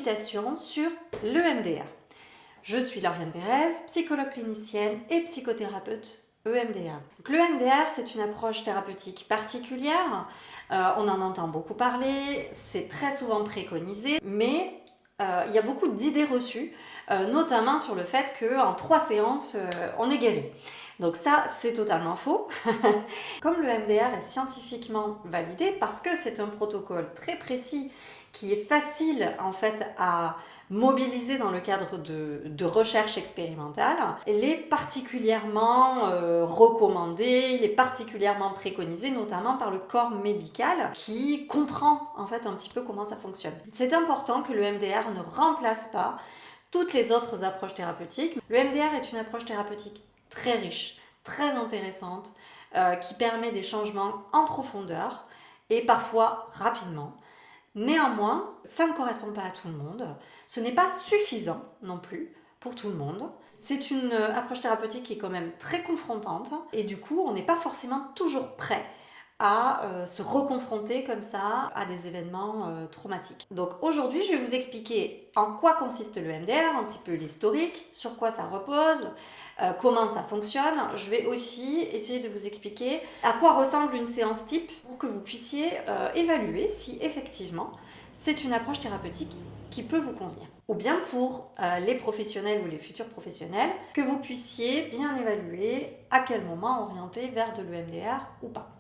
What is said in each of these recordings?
publication sur l'EMDR. Je suis Lauriane Pérez, psychologue clinicienne et psychothérapeute EMDR. L'EMDR, c'est une approche thérapeutique particulière. On en entend beaucoup parler, c'est très souvent préconisé, mais il y a beaucoup d'idées reçues, notamment sur le fait qu'en 3 séances, on est guéri. Donc ça, c'est totalement faux. Comme le MDR est scientifiquement validé, parce que c'est un protocole très précis qui est facile en fait à mobilisé dans le cadre de recherche expérimentale, il est particulièrement recommandé, il est particulièrement préconisé, notamment par le corps médical qui comprend en fait un petit peu comment ça fonctionne. C'est important que le MDR ne remplace pas toutes les autres approches thérapeutiques. Le MDR est une approche thérapeutique très riche, très intéressante, qui permet des changements en profondeur et parfois rapidement. Néanmoins, ça ne correspond pas à tout le monde. Ce n'est pas suffisant non plus pour tout le monde. C'est une approche thérapeutique qui est quand même très confrontante et du coup, on n'est pas forcément toujours prêt à se reconfronter comme ça à des événements traumatiques. Donc aujourd'hui, je vais vous expliquer en quoi consiste le MDR, un petit peu l'historique, sur quoi ça repose, comment ça fonctionne. Je vais aussi essayer de vous expliquer à quoi ressemble une séance type pour que vous puissiez évaluer si effectivement c'est une approche thérapeutique qui peut vous convenir. Ou bien pour les professionnels ou les futurs professionnels, que vous puissiez bien évaluer à quel moment orienter vers de l'EMDR ou pas.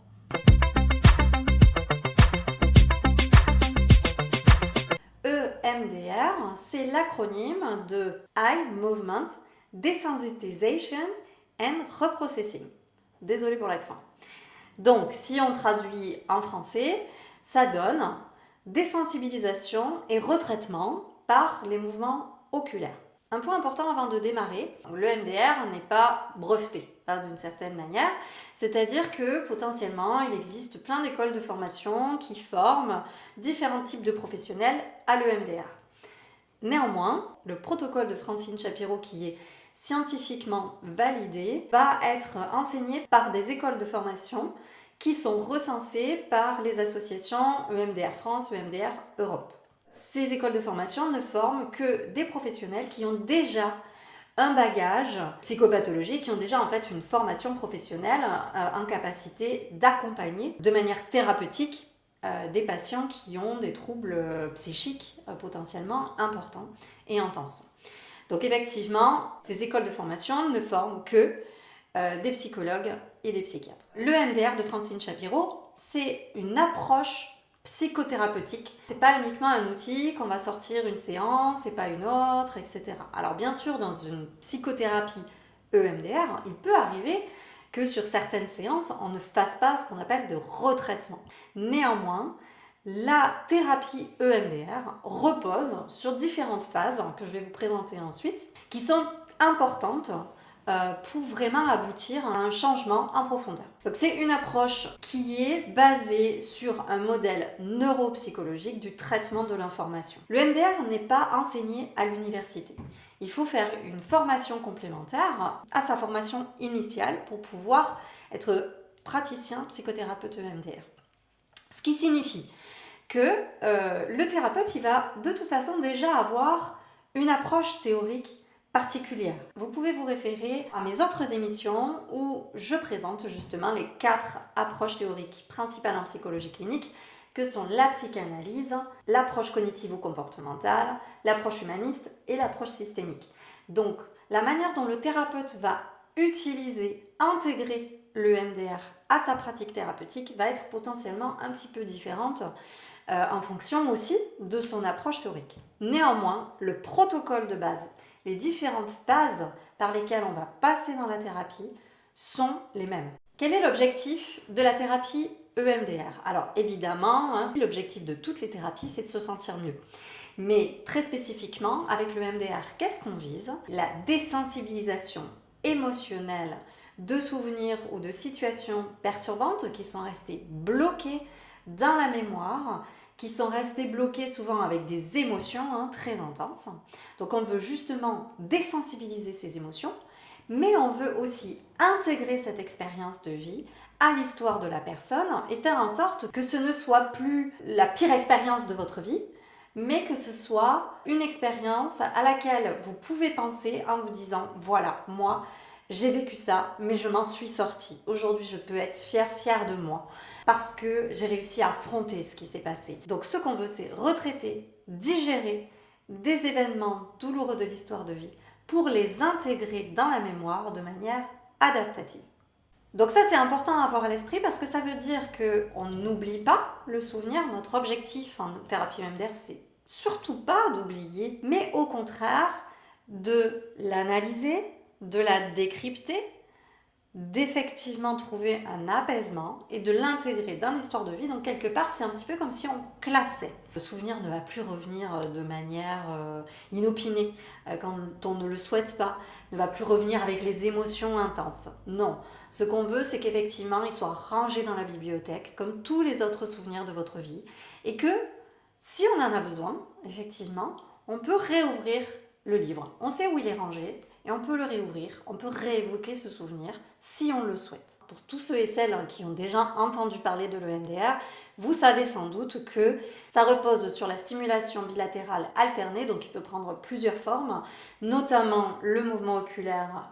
EMDR, c'est l'acronyme de Eye Movement Desensitization and Reprocessing. Désolée pour l'accent. Donc, si on traduit en français, ça donne désensibilisation et retraitement par les mouvements oculaires. Un point important avant de démarrer, le MDR n'est pas breveté d'une certaine manière, c'est-à-dire que potentiellement il existe plein d'écoles de formation qui forment différents types de professionnels à l'EMDR. Néanmoins, le protocole de Francine Shapiro qui est scientifiquement validé va être enseigné par des écoles de formation qui sont recensées par les associations EMDR France, EMDR Europe. Ces écoles de formation ne forment que des professionnels qui ont déjà un bagage psychopathologique, qui ont déjà en fait une formation professionnelle en capacité d'accompagner de manière thérapeutique des patients qui ont des troubles psychiques potentiellement importants et intenses. Donc effectivement, ces écoles de formation ne forment que des psychologues et des psychiatres. Le MDR de Francine Shapiro, c'est une approche psychothérapeutique. C'est pas uniquement un outil qu'on va sortir une séance et pas une autre, etc. Alors bien sûr, dans une psychothérapie EMDR, il peut arriver que sur certaines séances, on ne fasse pas ce qu'on appelle de retraitement. Néanmoins, la thérapie EMDR repose sur différentes phases que je vais vous présenter ensuite, qui sont importantes pour vraiment aboutir à un changement en profondeur. Donc c'est une approche qui est basée sur un modèle neuropsychologique du traitement de l'information. Le MDR n'est pas enseigné à l'université. Il faut faire une formation complémentaire à sa formation initiale pour pouvoir être praticien psychothérapeute EMDR. Ce qui signifie que le thérapeute, il va de toute façon déjà avoir une approche théorique particulière. Vous pouvez vous référer à mes autres émissions où je présente justement les 4 approches théoriques principales en psychologie clinique que sont la psychanalyse, l'approche cognitivo-comportementale, l'approche humaniste et l'approche systémique. Donc, la manière dont le thérapeute va utiliser, intégrer le MDR à sa pratique thérapeutique va être potentiellement un petit peu différente en fonction aussi de son approche théorique. Néanmoins, le protocole de base, les différentes phases par lesquelles on va passer dans la thérapie sont les mêmes. Quel est l'objectif de la thérapie EMDR? Alors évidemment, l'objectif de toutes les thérapies, c'est de se sentir mieux. Mais très spécifiquement, avec le MDR, qu'est-ce qu'on vise? La désensibilisation émotionnelle de souvenirs ou de situations perturbantes qui sont restées bloquées dans la mémoire, qui sont restés bloqués souvent avec des émotions très intenses. Donc on veut justement désensibiliser ces émotions, mais on veut aussi intégrer cette expérience de vie à l'histoire de la personne et faire en sorte que ce ne soit plus la pire expérience de votre vie, mais que ce soit une expérience à laquelle vous pouvez penser en vous disant, voilà, moi, j'ai vécu ça, mais je m'en suis sortie. Aujourd'hui, je peux être fière de moi parce que j'ai réussi à affronter ce qui s'est passé. Donc ce qu'on veut, c'est retraiter, digérer des événements douloureux de l'histoire de vie pour les intégrer dans la mémoire de manière adaptative. Donc ça, c'est important à avoir à l'esprit parce que ça veut dire qu'on n'oublie pas le souvenir. Notre objectif en thérapie EMDR, c'est surtout pas d'oublier, mais au contraire de l'analyser, de la décrypter, d'effectivement trouver un apaisement et de l'intégrer dans l'histoire de vie. Donc quelque part, c'est un petit peu comme si on classait. Le souvenir ne va plus revenir de manière inopinée quand on ne le souhaite pas, ne va plus revenir avec les émotions intenses. Non, ce qu'on veut, c'est qu'effectivement, il soit rangé dans la bibliothèque comme tous les autres souvenirs de votre vie et que si on en a besoin, effectivement, on peut réouvrir le livre. On sait où il est rangé et on peut le réouvrir, on peut réévoquer ce souvenir si on le souhaite. Pour tous ceux et celles qui ont déjà entendu parler de l'EMDR, vous savez sans doute que ça repose sur la stimulation bilatérale alternée, donc il peut prendre plusieurs formes, notamment le mouvement oculaire,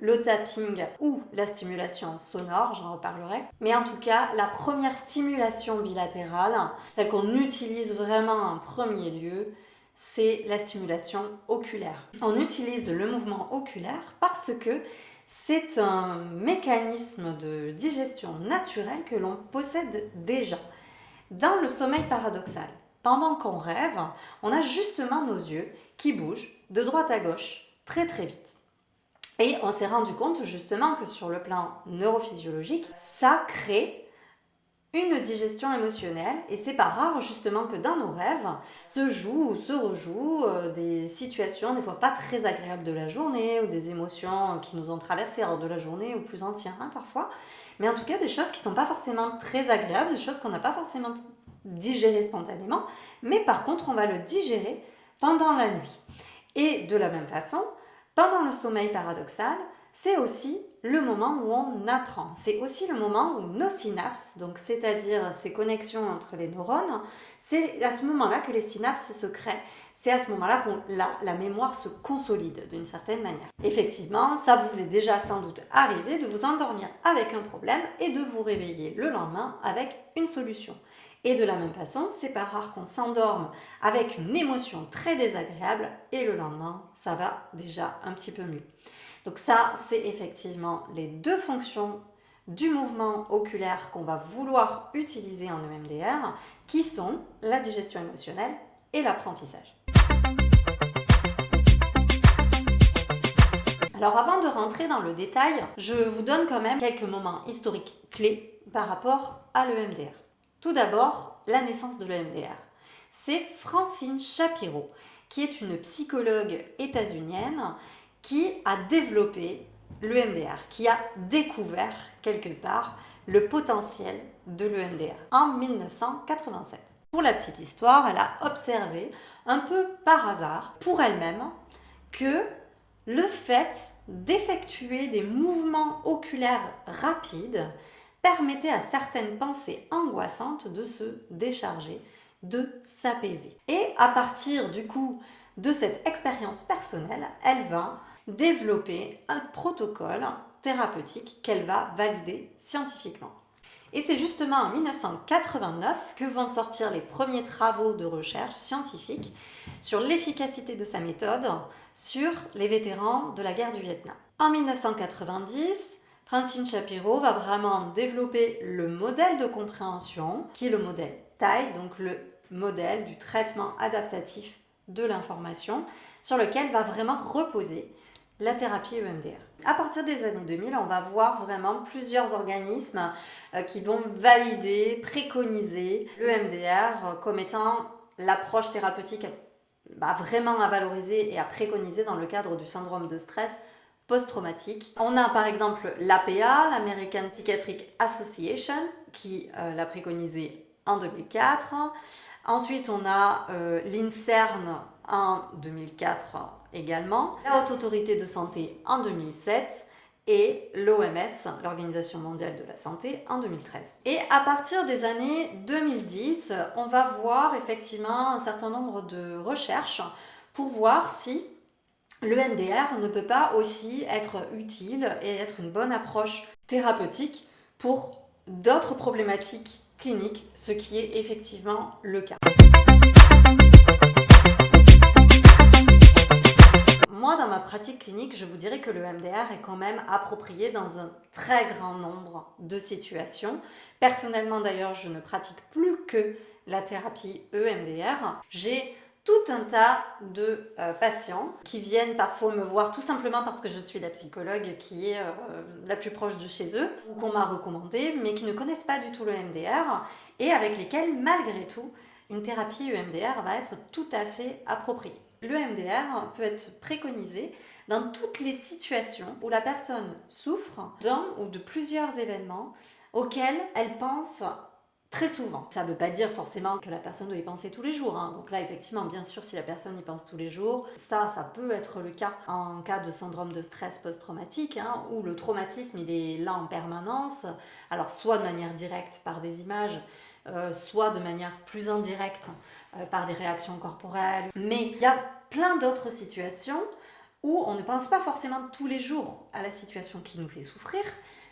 le tapping ou la stimulation sonore, j'en reparlerai. Mais en tout cas, la première stimulation bilatérale, celle qu'on utilise vraiment en premier lieu, c'est la stimulation oculaire. On utilise le mouvement oculaire parce que c'est un mécanisme de digestion naturel que l'on possède déjà. Dans le sommeil paradoxal, pendant qu'on rêve, on a justement nos yeux qui bougent de droite à gauche très vite. Et on s'est rendu compte justement que sur le plan neurophysiologique, ça crée une digestion émotionnelle et c'est pas rare justement que dans nos rêves se jouent ou se rejouent des situations des fois pas très agréables de la journée ou des émotions qui nous ont traversées lors de la journée ou plus anciens parfois, mais en tout cas des choses qui sont pas forcément très agréables, des choses qu'on n'a pas forcément digérées spontanément, mais par contre on va le digérer pendant la nuit. Et de la même façon, pendant le sommeil paradoxal, c'est aussi le moment où on apprend. C'est aussi le moment où nos synapses, donc c'est-à-dire ces connexions entre les neurones, c'est à ce moment-là que les synapses se créent. C'est à ce moment-là que la mémoire se consolide d'une certaine manière. Effectivement, ça vous est déjà sans doute arrivé de vous endormir avec un problème et de vous réveiller le lendemain avec une solution. Et de la même façon, c'est pas rare qu'on s'endorme avec une émotion très désagréable et le lendemain, ça va déjà un petit peu mieux. Donc ça, c'est effectivement les deux fonctions du mouvement oculaire qu'on va vouloir utiliser en EMDR, qui sont la digestion émotionnelle et l'apprentissage. Alors avant de rentrer dans le détail, je vous donne quand même quelques moments historiques clés par rapport à l'EMDR. Tout d'abord, la naissance de l'EMDR. C'est Francine Shapiro, qui est une psychologue états-unienne qui a développé l'EMDR, qui a découvert quelque part le potentiel de l'EMDR en 1987. Pour la petite histoire, elle a observé un peu par hasard, pour elle-même, que le fait d'effectuer des mouvements oculaires rapides permettait à certaines pensées angoissantes de se décharger, de s'apaiser. Et à partir du coup de cette expérience personnelle, elle va développer un protocole thérapeutique qu'elle va valider scientifiquement. Et c'est justement en 1989 que vont sortir les premiers travaux de recherche scientifique sur l'efficacité de sa méthode sur les vétérans de la guerre du Vietnam. En 1990, Francine Shapiro va vraiment développer le modèle de compréhension, qui est le modèle TAI, donc le modèle du traitement adaptatif de l'information, sur lequel va vraiment reposer la thérapie EMDR. À partir des années 2000, on va voir vraiment plusieurs organismes qui vont valider, préconiser l'EMDR comme étant l'approche thérapeutique vraiment à valoriser et à préconiser dans le cadre du syndrome de stress post-traumatique. On a par exemple l'APA, l'American Psychiatric Association, qui l'a préconisé en 2004. Ensuite, on a l'INSERM en 2004 également, la Haute Autorité de Santé en 2007 et l'OMS, l'Organisation mondiale de la santé, en 2013. Et à partir des années 2010, on va voir effectivement un certain nombre de recherches pour voir si le MDR ne peut pas aussi être utile et être une bonne approche thérapeutique pour d'autres problématiques cliniques, ce qui est effectivement le cas. Moi, dans ma pratique clinique, je vous dirais que le MDR est quand même approprié dans un très grand nombre de situations. Personnellement, d'ailleurs, je ne pratique plus que la thérapie EMDR. J'ai tout un tas de patients qui viennent parfois me voir tout simplement parce que je suis la psychologue qui est la plus proche de chez eux ou qu'on m'a recommandé, mais qui ne connaissent pas du tout le MDR et avec lesquels, malgré tout, une thérapie EMDR va être tout à fait appropriée. Le MDR peut être préconisé dans toutes les situations où la personne souffre d'un ou de plusieurs événements auxquels elle pense très souvent. Ça ne veut pas dire forcément que la personne doit y penser tous les jours. Donc là, effectivement, bien sûr, si la personne y pense tous les jours, ça peut être le cas en cas de syndrome de stress post-traumatique, où le traumatisme, il est là en permanence. Alors, soit de manière directe par des images, soit de manière plus indirecte par des réactions corporelles. Mais il y a plein d'autres situations où on ne pense pas forcément tous les jours à la situation qui nous fait souffrir,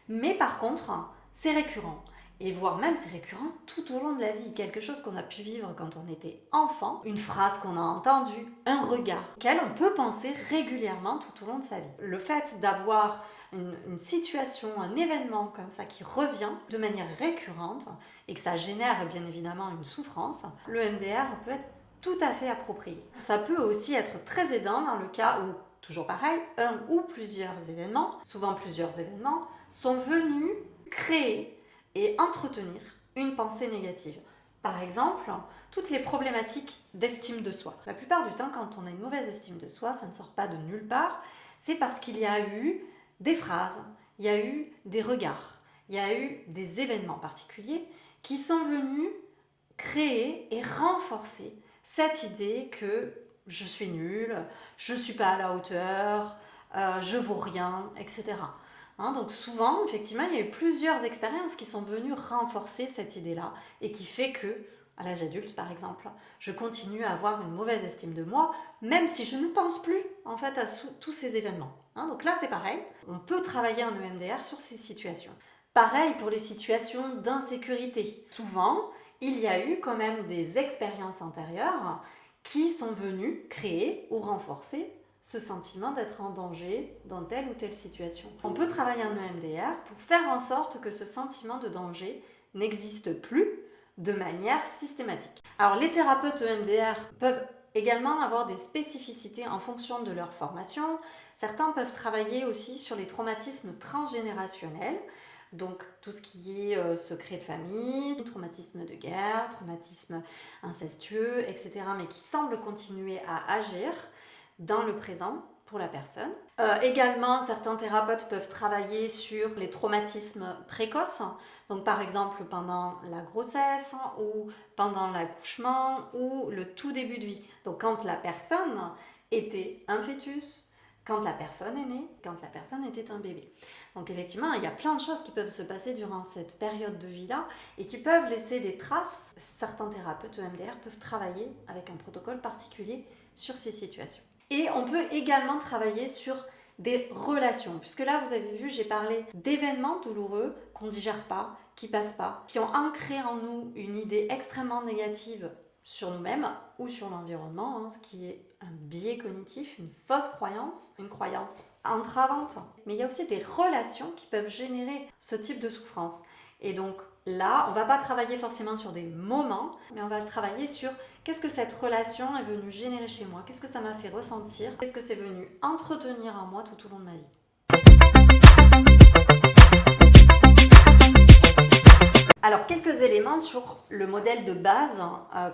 mais par contre, c'est récurrent. Et voire même c'est récurrent tout au long de la vie, quelque chose qu'on a pu vivre quand on était enfant, une phrase qu'on a entendue, un regard, auquel on peut penser régulièrement tout au long de sa vie. Le fait d'avoir une situation, un événement comme ça qui revient de manière récurrente et que ça génère bien évidemment une souffrance, le MDR peut être tout à fait approprié. Ça peut aussi être très aidant dans le cas où, toujours pareil, un ou plusieurs événements, souvent plusieurs événements, sont venus créer et entretenir une pensée négative. Par exemple, toutes les problématiques d'estime de soi. La plupart du temps, quand on a une mauvaise estime de soi, ça ne sort pas de nulle part, c'est parce qu'il y a eu des phrases, il y a eu des regards, il y a eu des événements particuliers qui sont venus créer et renforcer cette idée que je suis nulle, je ne suis pas à la hauteur, je vaux rien, etc. Donc souvent, effectivement, il y a eu plusieurs expériences qui sont venues renforcer cette idée-là et qui fait que, à l'âge adulte par exemple, je continue à avoir une mauvaise estime de moi, même si je ne pense plus en fait à tous ces événements. Donc là, c'est pareil, on peut travailler en EMDR sur ces situations. Pareil pour les situations d'insécurité. Souvent, il y a eu quand même des expériences antérieures qui sont venues créer ou renforcer ce sentiment d'être en danger dans telle ou telle situation. On peut travailler en EMDR pour faire en sorte que ce sentiment de danger n'existe plus de manière systématique. Alors les thérapeutes EMDR peuvent également avoir des spécificités en fonction de leur formation. Certains peuvent travailler aussi sur les traumatismes transgénérationnels, donc tout ce qui est secret de famille, traumatisme de guerre, traumatisme incestueux, etc., mais qui semblent continuer à agir dans le présent pour la personne. Également, certains thérapeutes peuvent travailler sur les traumatismes précoces, donc par exemple pendant la grossesse ou pendant l'accouchement ou le tout début de vie. Donc quand la personne était un fœtus, quand la personne est née, quand la personne était un bébé. Donc effectivement, il y a plein de choses qui peuvent se passer durant cette période de vie-là et qui peuvent laisser des traces. Certains thérapeutes EMDR peuvent travailler avec un protocole particulier sur ces situations. Et on peut également travailler sur des relations, puisque là, vous avez vu, j'ai parlé d'événements douloureux qu'on ne digère pas, qui passent pas, qui ont ancré en nous une idée extrêmement négative sur nous-mêmes ou sur l'environnement, ce qui est un biais cognitif, une fausse croyance, une croyance entravante. Mais il y a aussi des relations qui peuvent générer ce type de souffrance. Et donc là, on ne va pas travailler forcément sur des moments, mais on va travailler sur qu'est-ce que cette relation est venue générer chez moi, qu'est-ce que ça m'a fait ressentir, qu'est-ce que c'est venu entretenir en moi tout au long de ma vie. Alors, quelques éléments sur le modèle de base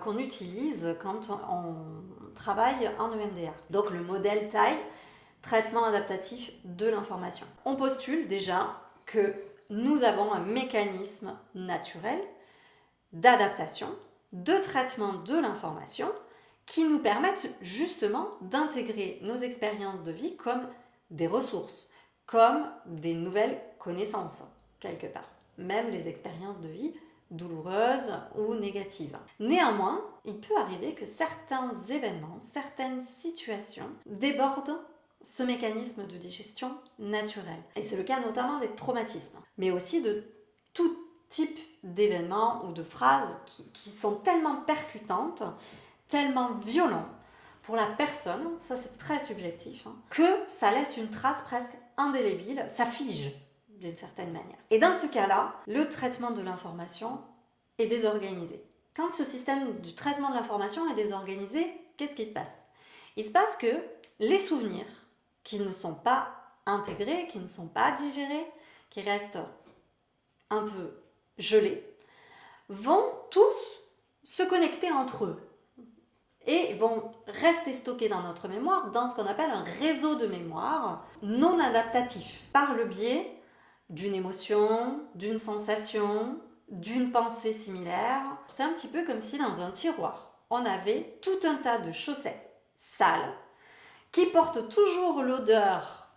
qu'on utilise quand on travaille en EMDR. Donc, le modèle TAI, traitement adaptatif de l'information. On postule déjà que nous avons un mécanisme naturel d'adaptation, de traitement de l'information qui nous permettent justement d'intégrer nos expériences de vie comme des ressources, comme des nouvelles connaissances, quelque part, même les expériences de vie douloureuses ou négatives. Néanmoins, il peut arriver que certains événements, certaines situations débordent ce mécanisme de digestion naturel. Et c'est le cas notamment des traumatismes, mais aussi de tout type d'événements ou de phrases qui sont tellement percutantes, tellement violentes pour la personne, ça c'est très subjectif, que ça laisse une trace presque indélébile, ça fige d'une certaine manière. Et dans ce cas-là, le traitement de l'information est désorganisé. Quand ce système du traitement de l'information est désorganisé, qu'est-ce qui se passe? Il se passe que les souvenirs qui ne sont pas intégrés, qui ne sont pas digérés, qui restent un peu gelés, vont tous se connecter entre eux et vont rester stockés dans notre mémoire dans ce qu'on appelle un réseau de mémoire non adaptatif par le biais d'une émotion, d'une sensation, d'une pensée similaire. C'est un petit peu comme si dans un tiroir, on avait tout un tas de chaussettes sales qui portent toujours l'odeur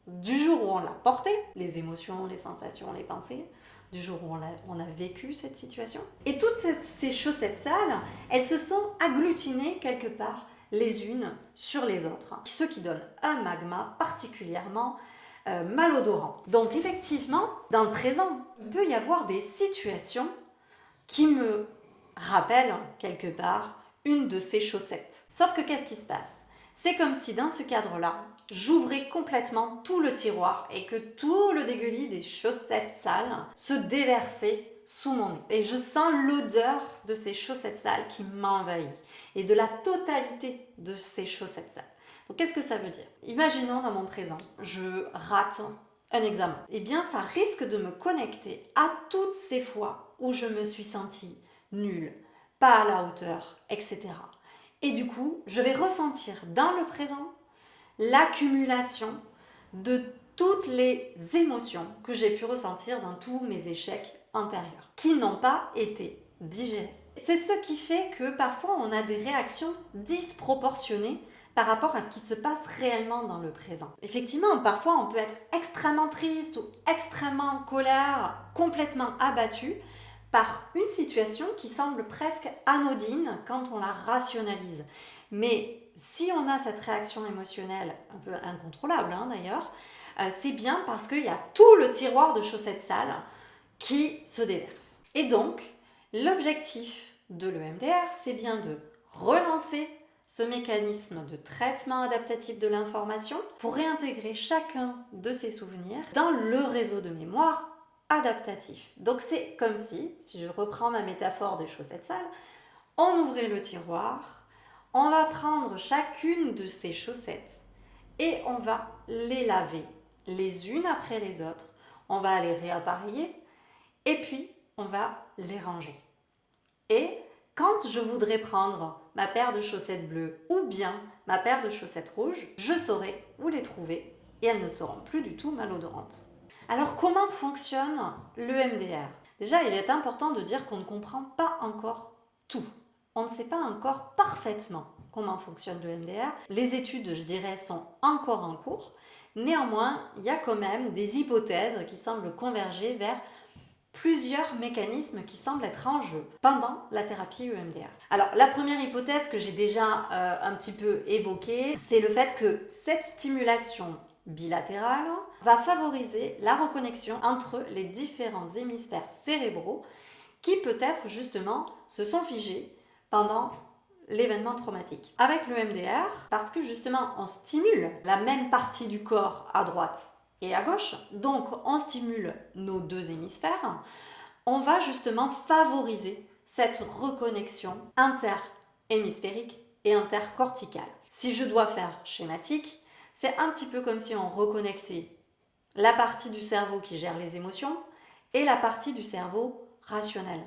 du jour où on l'a porté, les émotions, les sensations, les pensées, du jour où on a vécu cette situation. Et toutes ces chaussettes sales, elles se sont agglutinées quelque part les unes sur les autres, ce qui donne un magma particulièrement malodorant. Donc effectivement, dans le présent, il peut y avoir des situations qui me rappellent quelque part une de ces chaussettes. Sauf que qu'est-ce qui se passe? C'est comme si dans ce cadre-là, j'ouvrais complètement tout le tiroir et que tout le dégueulis des chaussettes sales se déversait sous mon nez. Et je sens l'odeur de ces chaussettes sales qui m'envahit et de la totalité de ces chaussettes sales. Donc qu'est-ce que ça veut dire? Imaginons dans mon présent, je rate un examen. Eh bien, ça risque de me connecter à toutes ces fois où je me suis sentie nulle, pas à la hauteur, etc. Et du coup, je vais ressentir dans le présent l'accumulation de toutes les émotions que j'ai pu ressentir dans tous mes échecs antérieurs, qui n'ont pas été digérés. C'est ce qui fait que parfois on a des réactions disproportionnées par rapport à ce qui se passe réellement dans le présent. Effectivement, parfois on peut être extrêmement triste ou extrêmement en colère, complètement abattu par une situation qui semble presque anodine quand on la rationalise. Mais si on a cette réaction émotionnelle un peu incontrôlable d'ailleurs, c'est bien parce qu'il y a tout le tiroir de chaussettes sales qui se déverse. Et donc, l'objectif de l'EMDR, c'est bien de relancer ce mécanisme de traitement adaptatif de l'information pour réintégrer chacun de ces souvenirs dans le réseau de mémoire adaptatif. Donc c'est comme si je reprends ma métaphore des chaussettes sales, on ouvrait le tiroir, on va prendre chacune de ces chaussettes et on va les laver les unes après les autres, on va les réappareiller et puis on va les ranger. Et quand je voudrais prendre ma paire de chaussettes bleues ou bien ma paire de chaussettes rouges, je saurai où les trouver et elles ne seront plus du tout malodorantes. Alors comment fonctionne l'EMDR? Déjà, il est important de dire qu'on ne comprend pas encore tout. On ne sait pas encore parfaitement comment fonctionne l'EMDR. Les études, je dirais, sont encore en cours. Néanmoins, il y a quand même des hypothèses qui semblent converger vers plusieurs mécanismes qui semblent être en jeu pendant la thérapie EMDR. Alors, la première hypothèse que j'ai déjà un petit peu évoquée, c'est le fait que cette stimulation bilatérale va favoriser la reconnexion entre les différents hémisphères cérébraux qui peut-être justement se sont figés pendant l'événement traumatique. Avec l'EMDR, parce que justement on stimule la même partie du corps à droite et à gauche, donc on stimule nos deux hémisphères, on va justement favoriser cette reconnexion interhémisphérique et intercorticale. Si je dois faire schématique, c'est un petit peu comme si on reconnectait la partie du cerveau qui gère les émotions et la partie du cerveau rationnel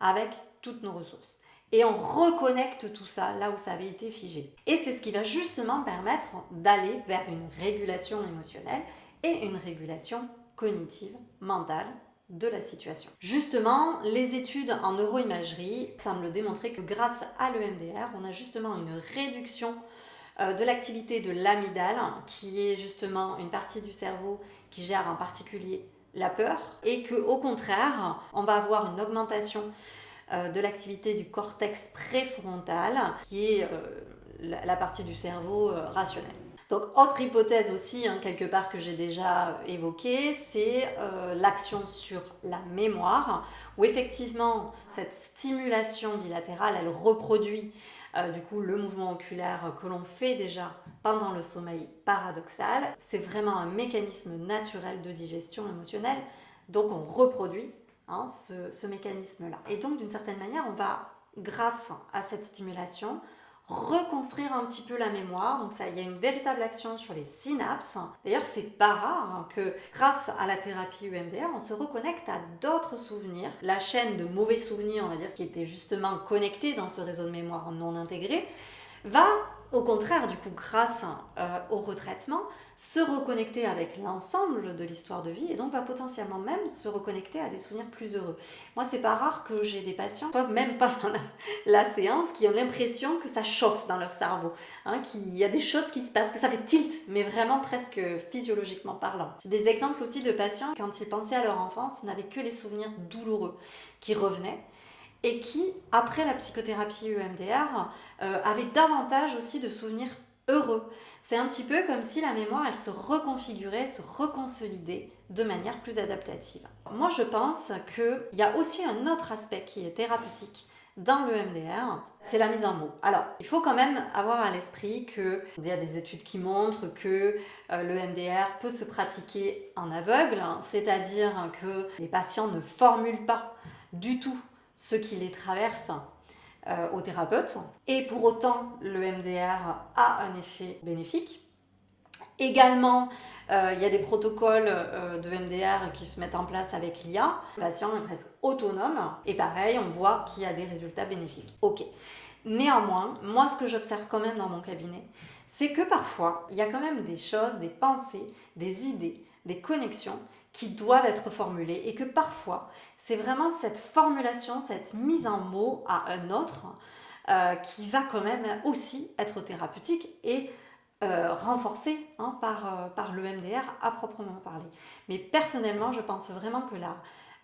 avec toutes nos ressources. Et on reconnecte tout ça là où ça avait été figé. Et c'est ce qui va justement permettre d'aller vers une régulation émotionnelle et une régulation cognitive, mentale de la situation. Justement, les études en neuroimagerie semblent démontrer que grâce à l'EMDR, on a justement une réduction de l'activité de l'amygdale, qui est justement une partie du cerveau qui gère en particulier la peur, et qu'au contraire, on va avoir une augmentation de l'activité du cortex préfrontal, qui est la partie du cerveau rationnelle. Donc, autre hypothèse aussi, quelque part que j'ai déjà évoquée, c'est l'action sur la mémoire, où effectivement, cette stimulation bilatérale, elle reproduit du coup le mouvement oculaire que l'on fait déjà pendant le sommeil paradoxal. C'est vraiment un mécanisme naturel de digestion émotionnelle, donc on reproduit ce mécanisme-là. Et donc, d'une certaine manière, on va, grâce à cette stimulation, reconstruire un petit peu la mémoire. Donc ça, il y a une véritable action sur les synapses. D'ailleurs, c'est pas rare que grâce à la thérapie EMDR, on se reconnecte à d'autres souvenirs. La chaîne de mauvais souvenirs, on va dire, qui était justement connectée dans ce réseau de mémoire non intégré, va au contraire, du coup, grâce au retraitement, se reconnecter avec l'ensemble de l'histoire de vie et donc va potentiellement même se reconnecter à des souvenirs plus heureux. Moi, c'est pas rare que j'ai des patients, même pas dans la séance, qui ont l'impression que ça chauffe dans leur cerveau, qu'il y a des choses qui se passent, que ça fait tilt, mais vraiment presque physiologiquement parlant. J'ai des exemples aussi de patients, quand ils pensaient à leur enfance, n'avaient que les souvenirs douloureux qui revenaient, et qui, après la psychothérapie EMDR, avaient davantage aussi de souvenirs heureux. C'est un petit peu comme si la mémoire, elle se reconfigurait, se reconsolidait de manière plus adaptative. Moi, je pense qu'il y a aussi un autre aspect qui est thérapeutique dans le EMDR, c'est la mise en mots. Alors, il faut quand même avoir à l'esprit qu'il y a des études qui montrent que le EMDR peut se pratiquer en aveugle, c'est-à-dire que les patients ne formulent pas du tout ce qui les traverse au thérapeute. Et pour autant, le MDR a un effet bénéfique. Également, il y a des protocoles de MDR qui se mettent en place avec l'IA. Le patient est presque autonome. Et pareil, on voit qu'il y a des résultats bénéfiques. Ok. Néanmoins, moi, ce que j'observe quand même dans mon cabinet, c'est que parfois, il y a quand même des choses, des pensées, des idées, des connexions qui doivent être formulées et que parfois, c'est vraiment cette formulation, cette mise en mots à un autre qui va quand même aussi être thérapeutique et renforcée par le MDR à proprement parler. Mais personnellement, je pense vraiment que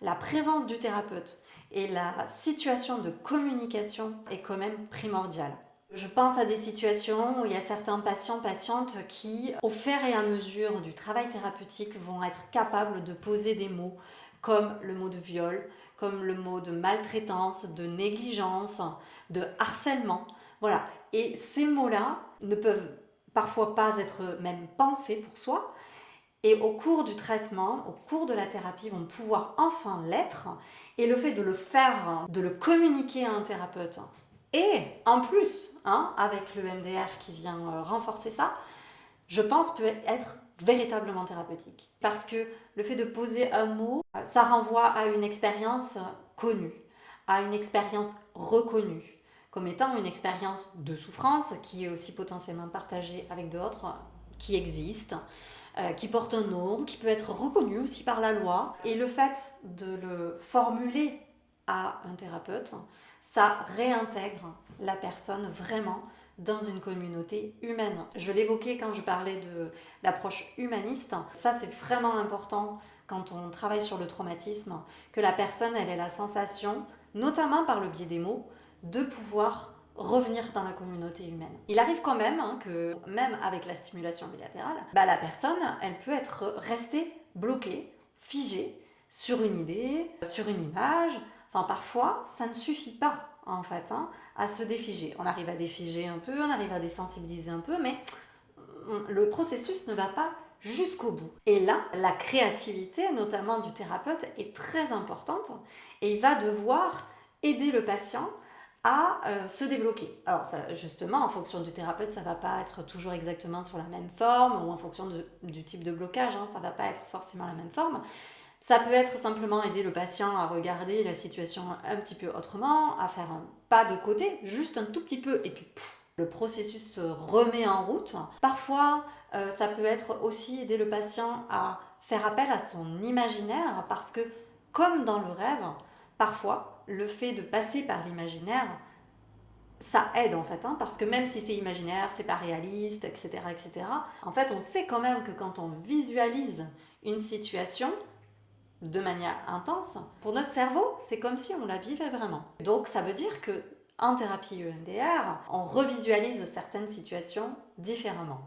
la présence du thérapeute et la situation de communication est quand même primordiale. Je pense à des situations où il y a certains patients, patientes qui, au fur et à mesure du travail thérapeutique, vont être capables de poser des mots comme le mot de viol, comme le mot de maltraitance, de négligence, de harcèlement. Voilà. Et ces mots-là ne peuvent parfois pas être même pensés pour soi. Et au cours du traitement, au cours de la thérapie, vont pouvoir enfin l'être. Et le fait de le faire, de le communiquer à un thérapeute, et en plus, avec le MDR qui vient renforcer ça, je pense peut être véritablement thérapeutique. Parce que le fait de poser un mot, ça renvoie à une expérience connue, à une expérience reconnue, comme étant une expérience de souffrance qui est aussi potentiellement partagée avec d'autres qui existent, qui porte un nom, qui peut être reconnu aussi par la loi. Et le fait de le formuler à un thérapeute, ça réintègre la personne vraiment dans une communauté humaine. Je l'évoquais quand je parlais de l'approche humaniste. Ça, c'est vraiment important quand on travaille sur le traumatisme, que la personne, elle ait la sensation, notamment par le biais des mots, de pouvoir revenir dans la communauté humaine. Il arrive quand même que, même avec la stimulation bilatérale, la personne, elle peut être restée bloquée, figée sur une idée, sur une image. Enfin, parfois, ça ne suffit pas, en fait, à se défiger. On arrive à défiger un peu, on arrive à désensibiliser un peu, mais le processus ne va pas jusqu'au bout. Et là, la créativité, notamment du thérapeute, est très importante et il va devoir aider le patient à se débloquer. Alors ça, justement, en fonction du thérapeute, ça ne va pas être toujours exactement sur la même forme, ou en fonction du type de blocage, ça ne va pas être forcément la même forme. Ça peut être simplement aider le patient à regarder la situation un petit peu autrement, à faire un pas de côté, juste un tout petit peu, et puis le processus se remet en route. Parfois, ça peut être aussi aider le patient à faire appel à son imaginaire, parce que, comme dans le rêve, parfois, le fait de passer par l'imaginaire ça aide en fait, hein, parce que même si c'est imaginaire, c'est pas réaliste, etc., en fait, on sait quand même que quand on visualise une situation de manière intense, pour notre cerveau, c'est comme si on la vivait vraiment. Donc, ça veut dire que en thérapie EMDR, on revisualise certaines situations différemment.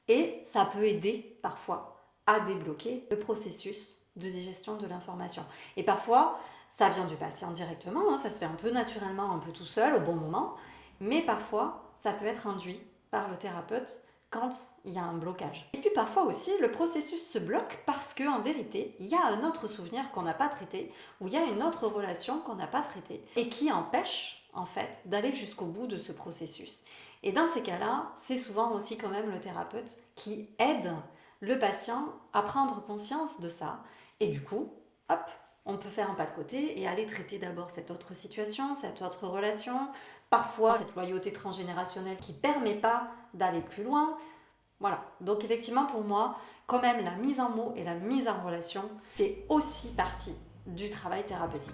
Et ça peut aider parfois à débloquer le processus de digestion de l'information. Et parfois, ça vient du patient directement, hein, ça se fait un peu naturellement, un peu tout seul, au bon moment, mais parfois, ça peut être induit par le thérapeute quand il y a un blocage. Et puis parfois aussi, le processus se bloque parce qu'en vérité, il y a un autre souvenir qu'on n'a pas traité, ou il y a une autre relation qu'on n'a pas traitée, et qui empêche en fait d'aller jusqu'au bout de ce processus. Et dans ces cas-là, c'est souvent aussi quand même le thérapeute qui aide le patient à prendre conscience de ça. Et du coup, hop, on peut faire un pas de côté et aller traiter d'abord cette autre situation, cette autre relation, parfois cette loyauté transgénérationnelle qui ne permet pas d'aller plus loin. Voilà, donc effectivement pour moi, quand même la mise en mots et la mise en relation fait aussi partie du travail thérapeutique.